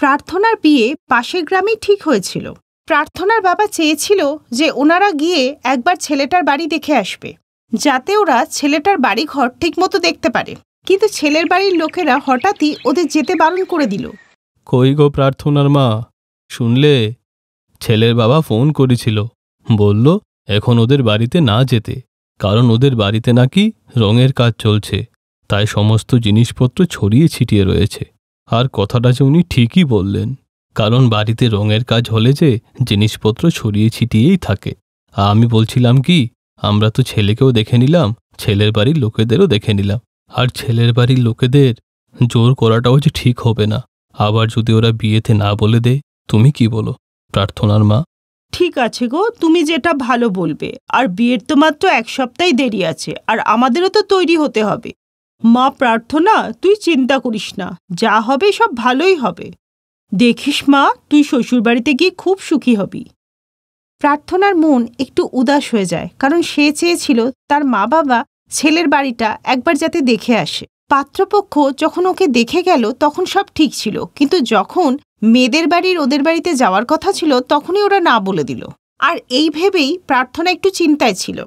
প্রার্থনার বিয়ে পাশের গ্রামেই ঠিক হয়েছিল। প্রার্থনার বাবা চেয়েছিল যে ওনারা গিয়ে একবার ছেলেটার বাড়ি দেখে আসবে, যাতে ওরা ছেলেটার বাড়িঘর ঠিকমতো দেখতে পারে। কিন্তু ছেলের বাড়ির লোকেরা হঠাৎই ওদের যেতে বারণ করে দিল। কই গো প্রার্থনার মা, শুনলে? ছেলের বাবা ফোন করেছিল, বলল এখন ওদের বাড়িতে না যেতে, কারণ ওদের বাড়িতে নাকি রঙের কাজ চলছে, তাই সমস্ত জিনিসপত্র ছড়িয়ে ছিটিয়ে রয়েছে। আর কথাটা যে উনি ঠিকই বললেন, কারণ বাড়িতে রঙের কাজ হলে যে জিনিসপত্র ছড়িয়ে ছিটিয়েই থাকে। আমি বলছিলাম কি, আমরা তো ছেলেকেও দেখে নিলাম, ছেলের বাড়ির লোকেদেরও দেখে নিলাম, আর ছেলের বাড়ির লোকেদের জোর করাটাও যে ঠিক হবে না। আবার যদি ওরা বিয়েতে না বলে দেয়, তুমি কি বলো প্রার্থনার মা? ঠিক আছে গো, তুমি যেটা ভালো বলবে। আর বিয়ের তো মাত্র 1 সপ্তাহ দেরি আছে, আর আমাদেরও তো তৈরি হতে হবে। মা প্রার্থনা, তুই চিন্তা করিস না, যা হবে সব ভালোই হবে। দেখিস মা, তুই শ্বশুরবাড়িতে গিয়ে খুব সুখী হবি। প্রার্থনার মন একটু উদাস হয়ে যায়, কারণ সে চেয়েছিল তার মা বাবা ছেলের বাড়িটা একবার যাতে দেখে আসে। পাত্রপক্ষ যখন ওকে দেখে গেল তখন সব ঠিক ছিল, কিন্তু যখন মেয়েদের বাড়ির ওদের বাড়িতে যাওয়ার কথা ছিল তখনই ওরা না বলে দিল। আর এই ভেবেই প্রার্থনা একটু চিন্তায় ছিল।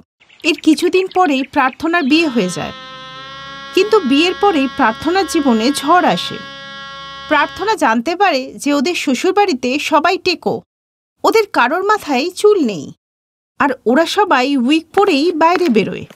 এর কিছুদিন পরেই প্রার্থনার বিয়ে হয়ে যায়, কিন্তু বিয়ের পরেই প্রার্থনার জীবনে ঝড় আসে। প্রার্থনা জানতে পারে যে ওদের শ্বশুরবাড়িতে সবাই টেকো, ওদের কারোর মাথায় চুল নেই, আর ওরা সবাই উইগ পরেই বাইরে বেরোয়।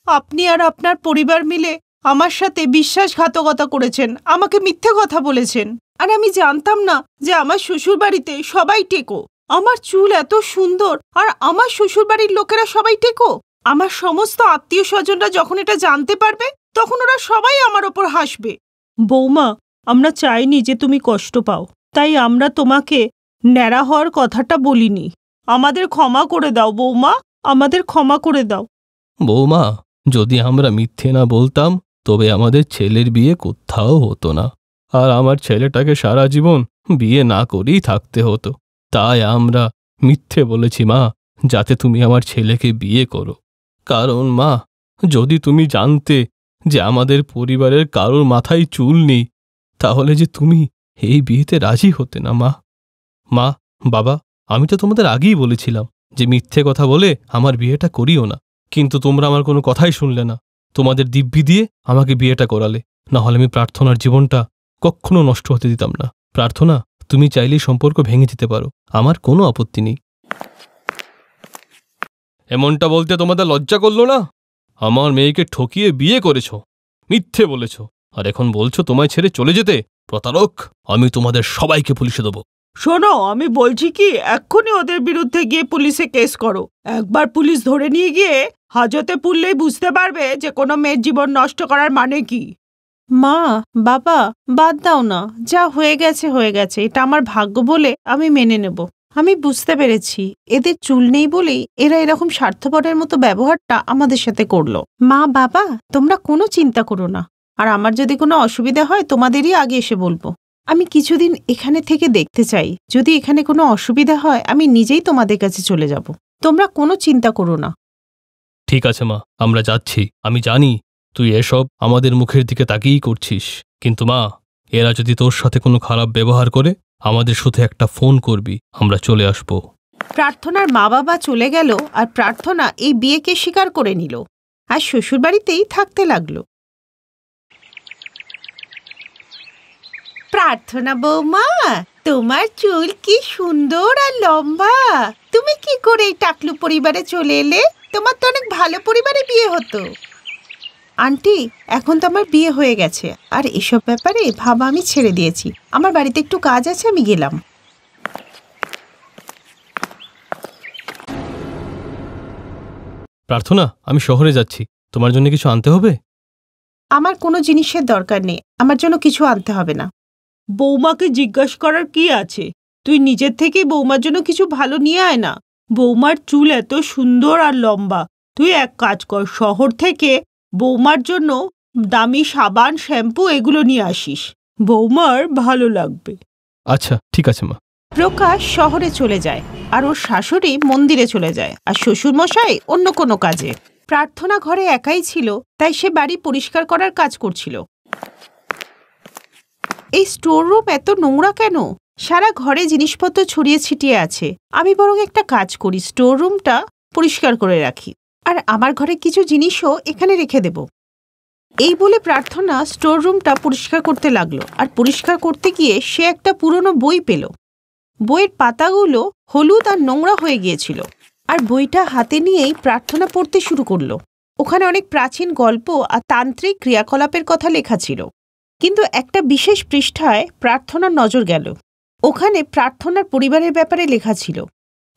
আপনি আর আপনার পরিবার মিলে আমার সাথে বিশ্বাসঘাতকতা করেছেন, আমাকে মিথ্যে কথা বলেছেন। আর আমি জানতাম না যে আমার শ্বশুরবাড়িতে সবাই টেকো। আমার চুল এত সুন্দর, আর আমার শ্বশুরবাড়ির লোকেরা সবাই টেকো। আমার সমস্ত আত্মীয় স্বজনরা যখন এটা জানতে পারবে, তখন ওরা সবাই আমার ওপর হাসবে। বৌমা, আমরা চাইনি যে তুমি কষ্ট পাও, তাই আমরা তোমাকে ন্যাড়া হওয়ার কথাটা বলিনি। আমাদের ক্ষমা করে দাও বৌমা, আমাদের ক্ষমা করে দাও। বৌমা, যদি আমরা মিথ্যে না বলতাম তবে আমাদের ছেলের বিয়ে কোথাও হতো না, আর আমার ছেলেটাকে সারা জীবন বিয়ে না করেই থাকতে হতো। তাই আমরা মিথ্যে বলেছি মা, যাতে তুমি আমার ছেলেকে বিয়ে করো। কারণ মা, যদি তুমি জানতে যে আমাদের পরিবারের কারোর মাথায় চুল নেই, তাহলে যে তুমি এই বিয়েতে রাজি হতে না মা। মা, বাবা, আমি তো তোমাদের আগেই বলেছিলাম যে মিথ্যে কথা বলে আমার বিয়েটা করিও না, কিন্তু তোমরা আমার কোনো কথাই শুনলে না। তোমাদের দিব্যি দিয়ে আমাকে বিয়েটা করালে, না হলে আমি প্রার্থনার জীবনটা কখনো নষ্ট হতে দিতাম না। প্রার্থনা, তুমি চাইলেই সম্পর্ক ভেঙে দিতে পারো, আমার কোনো আপত্তি নেই। এমনটা বলতে তোমাদের লজ্জা করলো না? আমার মেয়েকে ঠকিয়ে বিয়ে করেছ, মিথ্যে বলেছ, আর এখন বলছো তোমায় ছেড়ে চলে যেতে? প্রতারক! আমি তোমাদের সবাইকে পুলিশে দেবো। শোনো, আমি বলছি কি, এক্ষুনি ওদের বিরুদ্ধে গিয়ে পুলিশে কেস করো। একবার পুলিশ ধরে নিয়ে গিয়ে হাজতে পুরলেই বুঝতে পারবে যে কোনো মেয়ের জীবন নষ্ট করার মানে কি। মা, বাবা, বাদ দাও না, যা হয়ে গেছে হয়ে গেছে, এটা আমার ভাগ্য বলে আমি মেনে নেব। আমি বুঝতে পেরেছি এদের চুল নেই বলেই এরা এরকম স্বার্থপরের মতো ব্যবহারটা আমাদের সাথে করলো। মা, বাবা, তোমরা কোনো চিন্তা করো না, আর আমার যদি কোনো অসুবিধা হয় তোমাদেরই আগে এসে বলবো। আমি কিছুদিন এখানে থেকে দেখতে চাই, যদি এখানে কোনো অসুবিধা হয় আমি নিজেই তোমাদের কাছে চলে যাব। তোমরা কোনো চিন্তা করো না। ঠিক আছে মা, আমরা যাচ্ছি। আমি জানি তুই এসব আমাদের মুখের দিকে তাকিয়েই করছিস, কিন্তু মা, এরা যদি তোর সাথে কোনো খারাপ ব্যবহার করে, আমাদের শুধু একটা ফোন করবি, আমরা চলে আসব। প্রার্থনার মা বাবা চলে গেল, আর প্রার্থনা এই বিয়েকে স্বীকার করে নিল, আর শ্বশুরবাড়িতেই থাকতে লাগলো। প্রার্থনা বৌমা, তোমার চুল কি সুন্দর আর লম্বা। তুমি কি করে এই টাকলু পরিবারে চলে এলে? তোমার তো অনেক ভালো পরিবারে বিয়ে হতো। আন্টি, এখন তো আমার বিয়ে হয়ে গেছে, আর এসব ব্যাপারে ভাবা আমি ছেড়ে দিয়েছি। আমার বাড়িতে একটু কাজ আছে, আমি গেলাম। প্রার্থনা, আমি শহরে যাচ্ছি, তোমার জন্য কিছু আনতে হবে? আমার কোনো জিনিসের দরকার নেই, আমার জন্য কিছু আনতে হবে না। বৌমাকে জিজ্ঞাসা করার কি আছে? তুই নিজের থেকেই বৌমার জন্য কিছু ভালো নিয়ে আয় না। বৌমার চুল এত সুন্দর আর লম্বা, তুই এক কাজ কর, শহর থেকে বৌমার জন্য দামি সাবান, শ্যাম্পু এগুলো নিয়ে আসিস, বৌমার ভালো লাগবে। আচ্ছা, ঠিক আছে মা। প্রকাশ শহরে চলে যায়, আর ওর শাশুড়ি মন্দিরে চলে যায়, আর শ্বশুরমশাই অন্য কোনো কাজে। প্রার্থনা ঘরে একাই ছিল, তাই সে বাড়ি পরিষ্কার করার কাজ করছিল। এই স্টোর রুম এত নোংরা কেন? সারা ঘরে জিনিসপত্র ছড়িয়ে ছিটিয়ে আছে। আমি বরং একটা কাজ করি, স্টোর রুমটা পরিষ্কার করে রাখি, আর আমার ঘরে কিছু জিনিসও এখানে রেখে দেব। এই বলে প্রার্থনা স্টোর রুমটা পরিষ্কার করতে লাগলো, আর পরিষ্কার করতে গিয়ে সে একটা পুরনো বই পেল। বইয়ের পাতাগুলো হলুদ আর নোংরা হয়ে গিয়েছিল, আর বইটা হাতে নিয়েই প্রার্থনা পড়তে শুরু করলো। ওখানে অনেক প্রাচীন গল্প আর তান্ত্রিক ক্রিয়াকলাপের কথা লেখা ছিল, কিন্তু একটা বিশেষ পৃষ্ঠায় প্রার্থনার নজর গেল। ওখানে প্রার্থনার পরিবারের ব্যাপারে লেখা ছিল।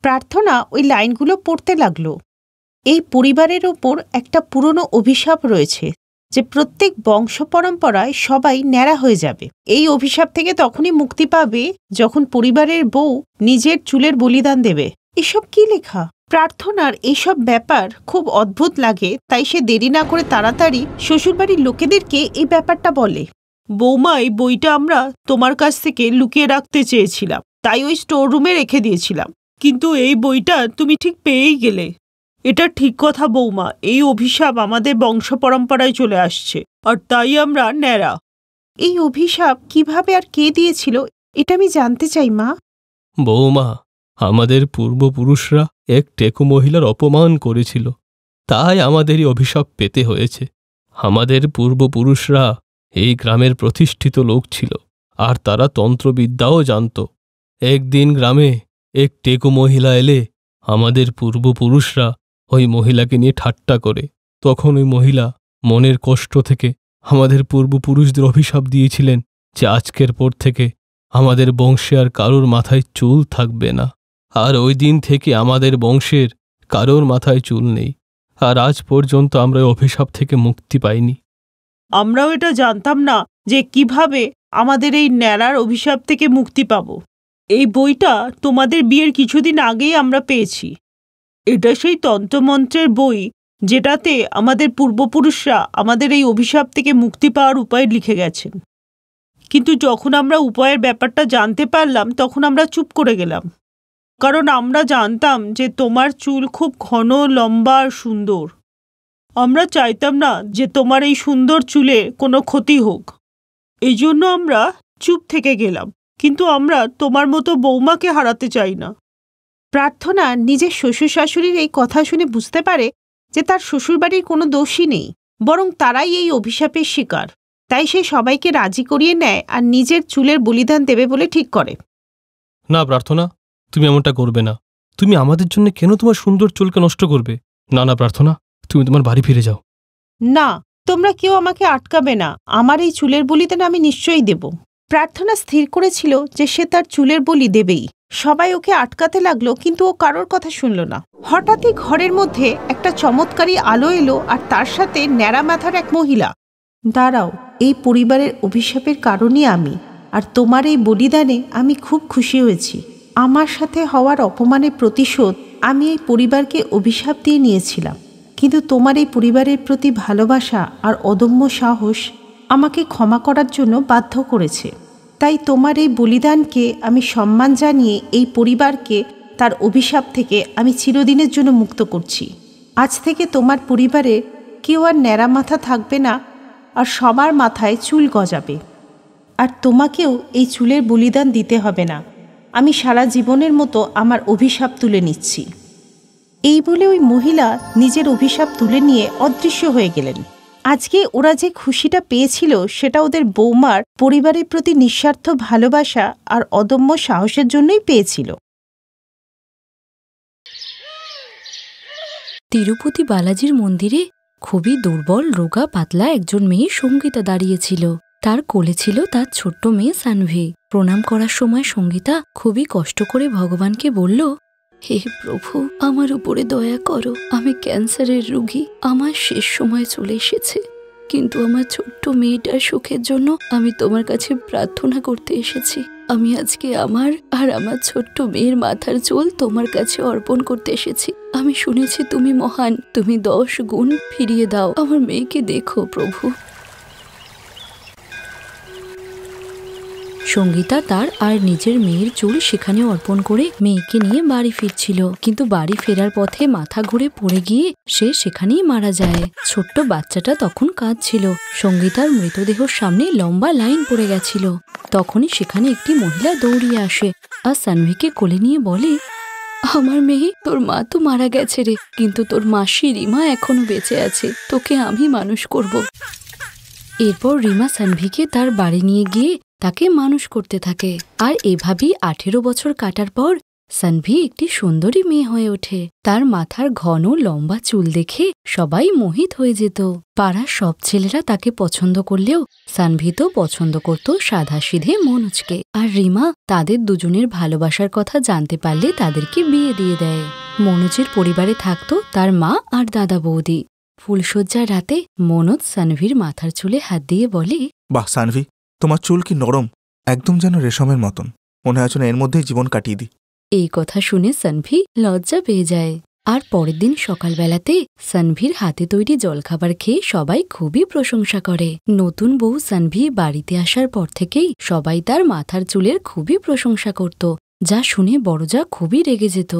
প্রার্থনা ওই লাইনগুলো পড়তে লাগলো। এই পরিবারের ওপর একটা পুরনো অভিশাপ রয়েছে যে প্রত্যেক বংশ পরম্পরায় সবাই ন্যাড়া হয়ে যাবে। এই অভিশাপ থেকে তখনই মুক্তি পাবে যখন পরিবারের বউ নিজের চুলের বলিদান দেবে। এসব কি লেখা? প্রার্থনার এইসব ব্যাপার খুব অদ্ভুত লাগে, তাই সে দেরি না করে তাড়াতাড়ি শ্বশুরবাড়ির লোকেদেরকে এই ব্যাপারটা বলে। বৌমা, এই বইটা আমরা তোমার কাছ থেকে লুকিয়ে রাখতে চেয়েছিলাম, তাই ওই স্টোর রুমে রেখে দিয়েছিলাম, কিন্তু এই বইটা তুমি ঠিক পেয়েই গেলে। এটা ঠিক কথা বৌমা, এই অভিশাপ আমাদের বংশ পরম্পরায় চলে আসছে, আর তাই আমরা ন্যাড়া। এই অভিশাপ কিভাবে আর কে দিয়েছিল এটা আমি জানতে চাই মা। বৌমা, আমাদের পূর্বপুরুষরা এক টেকো মহিলার অপমান করেছিল, তাই আমাদেরই অভিশাপ পেতে হয়েছে। আমাদের পূর্বপুরুষরা এই গ্রামের প্রতিষ্ঠিত লোক ছিল, আর তারা তন্ত্রবিদ্যাও জানত। একদিন গ্রামে এক টেকো মহিলা এলে আমাদের পূর্বপুরুষরা ওই মহিলাকে নিয়ে ঠাট্টা করে। তখন ওই মহিলা মনের কষ্ট থেকে আমাদের পূর্বপুরুষদের অভিশাপ দিয়েছিলেন যে আজকের পর থেকে আমাদের বংশে আর কারোর মাথায় চুল থাকবে না। আর ওই দিন থেকে আমাদের বংশের কারোর মাথায় চুল নেই, আর আজ পর্যন্ত আমরা ওই অভিশাপ থেকে মুক্তি পাইনি। আমরাও এটা জানতাম না যে কিভাবে আমাদের এই ন্যাড়ার অভিশাপ থেকে মুক্তি পাব। এই বইটা তোমাদের বিয়ের কিছুদিন আগেই আমরা পেয়েছি। এটা সেই তন্ত্রমন্ত্রের বই যেটাতে আমাদের পূর্বপুরুষরা আমাদের এই অভিশাপ থেকে মুক্তি পাওয়ার উপায় লিখে গেছেন। কিন্তু যখন আমরা উপায়ের ব্যাপারটা জানতে পারলাম তখন আমরা চুপ করে গেলাম, কারণ আমরা জানতাম যে তোমার চুল খুব ঘন, লম্বা আর সুন্দর। আমরা চাইতাম না যে তোমার এই সুন্দর চুলে কোনো ক্ষতি হোক, এই জন্য আমরা চুপ থেকে গেলাম, কিন্তু আমরা তোমার মতো বৌমাকে হারাতে চাই না। প্রার্থনা নিজের শ্বশুর শাশুড়ির এই কথা শুনে বুঝতে পারে যে তার শ্বশুরবাড়ির কোনো দোষই নেই, বরং তারাই এই অভিশাপের শিকার। তাই সে সবাইকে রাজি করিয়ে নেয় আর নিজের চুলের বলিদান দেবে বলে ঠিক করে। না প্রার্থনা, তুমি এমনটা করবে না। তুমি আমাদের জন্য কেন তোমার সুন্দর চুলকে নষ্ট করবে? না না প্রার্থনা, তুমি তোমার বাড়ি ফিরে যাও। না, তোমরা কেউ আমাকে আটকাবে না। আমার এই চুলের বলিদান আমি নিশ্চয়ই দেব। প্রার্থনা স্থির করেছিল যে সে তার চুলের বলি দেবেই। সবাই ওকে আটকাতে লাগলো, কিন্তু ও কারোর কথা শুনল না। হঠাৎই ঘরের মধ্যে একটা চমৎকারী আলো এলো, আর তার সাথে ন্যাড়া মাথার এক মহিলা। দাঁড়াও, এই পরিবারের অভিশাপের কারণই আমি, আর তোমার এই বলিদানে আমি খুব খুশি হয়েছি। আমার সাথে হওয়ার অপমানের প্রতিশোধ আমি এই পরিবারকে অভিশাপ দিয়ে নিয়েছিলাম, কিন্তু তোমার এই পরিবারের প্রতি ভালোবাসা আর অদম্য সাহস আমাকে ক্ষমা করার জন্য বাধ্য করেছে। তাই তোমার এই বলিদানকে আমি সম্মান জানিয়ে এই পরিবারকে তার অভিশাপ থেকে আমি চিরদিনের জন্য মুক্ত করছি। আজ থেকে তোমার পরিবারে কেউ আর ন্যাড়া মাথা থাকবে না, আর সবার মাথায় চুল গজাবে। আর তোমাকেও এই চুলের বলিদান দিতে হবে না। আমি সারা জীবনের মতো আমার অভিশাপ তুলে নিচ্ছি। এই বলে ওই মহিলা নিজের অভিশাপ তুলে নিয়ে অদৃশ্য হয়ে গেলেন। আজকে ওরা যে খুশিটা পেয়েছিল সেটা ওদের বৌমার পরিবারের প্রতি নিঃস্বার্থ ভালোবাসা আর অদম্য সাহসের জন্যই পেয়েছিল। তিরুপতি বালাজির মন্দিরে খুবই দুর্বল, রোগা পাতলা একজন মেয়ে সঙ্গীতা দাঁড়িয়েছিল। তার কোলে ছিল তার ছোট্ট মেয়ে সানভি। প্রণাম করার সময় সঙ্গীতা খুবই কষ্ট করে ভগবানকে বলল, হে প্রভু, আমার উপরে দয়া করো। আমি ক্যান্সারের রোগী, আমার শেষ সময় চলে এসেছে, কিন্তু আমার ছোট্ট মেয়েটার সুখের জন্য আমি তোমার কাছে প্রার্থনা করতে এসেছি। আমি আজকে আমার আর আমার ছোট্ট মেয়ের মাথার চুল তোমার কাছে অর্পণ করতে এসেছি। আমি শুনেছি তুমি মহান, তুমি 10 গুণ ফিরিয়ে দাও। আমার মেয়েকে দেখো প্রভু। সঙ্গীতা তার আর নিজের মেয়ের চুল সেখানে অর্পণ করে মেয়েকে নিয়ে বাড়ি ফিরছিল, কিন্তু বাড়ি ফেরার পথে মাথা ঘুরে পড়ে গিয়ে সে সেখানেই মারা যায়। ছোট্ট বাচ্চাটা তখন কাঁদছিল। সঙ্গীতার মৃতদেহর সামনে লম্বা লাইন পড়ে গেছিল। তখনই সেখানে একটি মহিলা দৌড়িয়ে আসে আর সানভিকে কোলে নিয়ে বলে, আমার মেয়ে, তোর মা তো মারা গেছে রে, কিন্তু তোর মাসি রিমা এখনো বেঁচে আছে, তোকে আমি মানুষ করব। এরপর রিমা সানভিকে তার বাড়ি নিয়ে গিয়ে তাকে মানুষ করতে থাকে। আর এভাবেই 18 বছর কাটার পর সানভি একটি সুন্দরী মেয়ে হয়ে ওঠে। তার মাথার ঘন লম্বা চুল দেখে সবাই মোহিত হয়ে যেত। পাড়ার সব ছেলেরা তাকে পছন্দ করলেও সানভি তো পছন্দ করত সাধাসিধে মনোজকে। আর রিমা তাদের দুজনের ভালোবাসার কথা জানতে পারলে তাদেরকে বিয়ে দিয়ে দেয়। মনোজের পরিবারে থাকত তার মা আর দাদা বৌদি। ফুলশয্যার রাতে মনোজ সানভির মাথার চুলে হাত দিয়ে বলে, বাহ সানভি, তোমার চুল কি নরম, একদম যেন রেশমের মতন, মনে হয় না এর মধ্যেই জীবন কাটিয়ে দিই। এই কথা শুনে সানভি লজ্জা পেয়ে যায়। আর পরের দিন সকালবেলাতে সানভির হাতে তৈরি জলখাবার খেয়ে সবাই খুবই প্রশংসা করে। নতুন বউ সানভি বাড়িতে আসার পর থেকেই সবাই তার মাথার চুলের খুবই প্রশংসা করত, যা শুনে বড়জা খুবই রেগে যেত।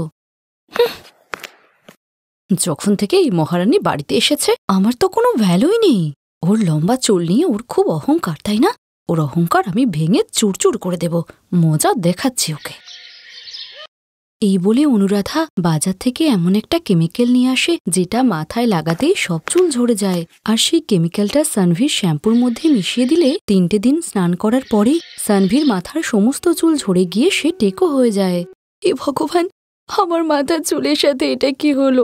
যখন থেকে এই মহারানী বাড়িতে এসেছে আমার তো কোনো ভ্যালুই নেই। ওর লম্বা চুল নিয়ে ওর খুব অহংকার, তাই না? ওর অহংকার আমি ভেঙে চুরচুর করে দেব, মজা দেখাচ্ছি ওকে। এই বলে অনুরাধা বাজার থেকে এমন একটা কেমিক্যাল নিয়ে আসে যেটা মাথায় লাগাতেই সব চুল ঝরে যায়। আর সেই কেমিক্যালটা সানভির শ্যাম্পুর মধ্যে মিশিয়ে দিলে 3টে দিন স্নান করার পরেই সানভির মাথার সমস্ত চুল ঝরে গিয়ে সে টেকো হয়ে যায়। এ ভগবান, আমার মাথার চুলের সাথে এটা কি হলো?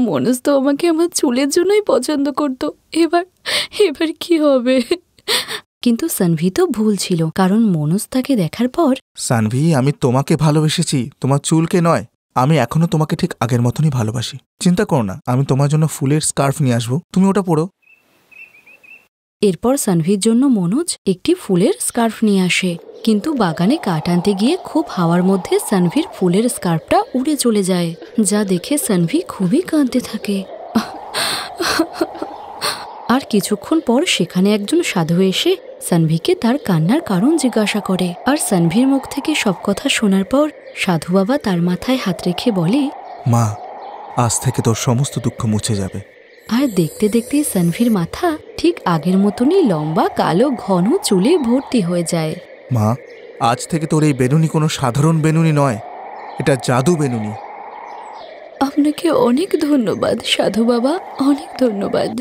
মনোজ তো আমাকে আমার চুলের জন্যই পছন্দ করত, এবার কি হবে? কিন্তু সানভি তো ভুল ছিল, কারণ মনোজ তাকে দেখার পর, সানভি, আমি তোমাকে ভালোবেসেছি, তোমার চুলকে নয়। আমি এখনো তোমাকে ঠিক আগের মতনই ভালোবাসি। চিন্তা করো না, আমি তোমার জন্য ফুলের স্কার্ফ নিয়ে আসবো, তুমি ওটা পরো। এরপর সানভির জন্য মনোজ একটি ফুলের স্কার্ফ নিয়ে আসে, কিন্তু বাগানে কাঠ আনতে গিয়ে খুব হাওয়ার মধ্যে সানভির ফুলের স্কার্ফটা উড়ে চলে যায়, যা দেখে সানভি খুবই কাঁদতে থাকে। আর কিছুক্ষণ পর সেখানে একজন সাধু এসে সানভিকে তার কান্নার কারণ জিজ্ঞাসা করে। আর সানভির মুখ থেকে সব কথা শোনার পর সাধু বাবা তার মাথায় হাত রেখে বলে, মা, আজ থেকে তোর সমস্ত দুঃখ মুছে যাবে। আর দেখতে দেখতে সানভির মাথা ঠিক আগের মতনই লম্বা কালো ঘন চুলে ভর্তি হয়ে যায়। মা, আজ থেকে তোর এই বেনুনি কোনো সাধারণ বেনুনি নয়, এটা জাদু বেনুনি। আপনাকে অনেক ধন্যবাদ সাধু বাবা, অনেক ধন্যবাদ।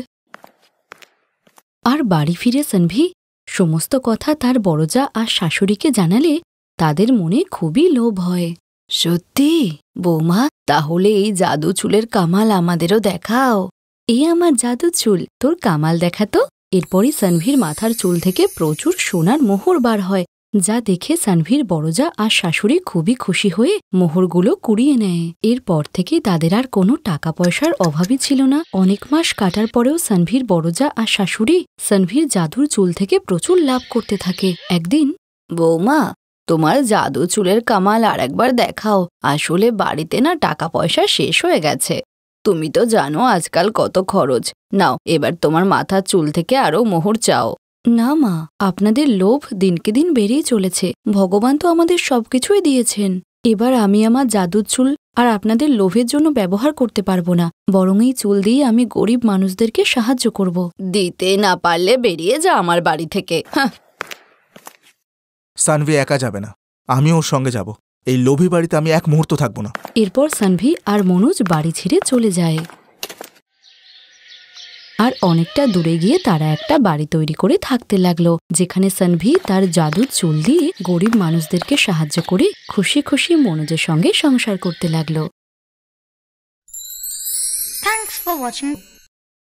আর বাড়ি ফিরে সানভি সমস্ত কথা তার বড়জা আর শাশুড়িকে জানালে তাদের মনে খুবই লোভ হয়। সত্যি বৌমা, তাহলে এই জাদু চুলের কামাল আমাদেরও দেখাও। এই আমার জাদু চুল, তোর কামাল দেখাতো। এরপরই সানভির মাথার চুল থেকে প্রচুর সোনার মোহর বার হয়, যা দেখে সানভির বড়জা আর শাশুড়ি খুবই খুশি হয়ে মোহরগুলো কুড়িয়ে নেয়। এরপর থেকে তাদের আর কোনো টাকা পয়সার অভাবই ছিল না। অনেক মাস কাটার পরেও সানভির বড়জা আর শাশুড়ি সানভির জাদুর চুল থেকে প্রচুর লাভ করতে থাকে। একদিন, বৌমা, তোমার জাদু চুলের কামাল আর একবার দেখাও, আসলে বাড়িতে না টাকা পয়সা শেষ হয়ে গেছে। তুমি তো জানো আজকাল কত খরচ। নাও, এবার তোমার মাথার চুল থেকে আরো মোহর চাও। না মা, আপনাদের লোভ দিনকে দিন বেড়েই চলেছে। ভগবান তো আমাদের সবকিছুই দিয়েছেন। এবার আমি আমার জাদুর চুল আর আপনাদের লোভের জন্য ব্যবহার করতে পারবো না, বরং এই চুল দিয়ে আমি গরিব মানুষদেরকে সাহায্য করব। দিতে না পারলে বেরিয়ে যা আমার বাড়ি থেকে। সানভি একা যাবে না, আমিও ওর সঙ্গে যাব। এই লোভী বাড়িতে আমি এক মুহূর্ত থাকবো না। এরপর সানভি আর মনোজ বাড়ি ছেড়ে চলে যায়। আর অনেকটা দূরে গিয়ে তারা একটা বাড়ি তৈরি করে থাকতে লাগলো, যেখানে সানভি তার জাদুর চুল দিয়ে গরিব মানুষদেরকে সাহায্য করে খুশি খুশি মনোজের সঙ্গে সংসার করতে লাগলো। Thanks for watching.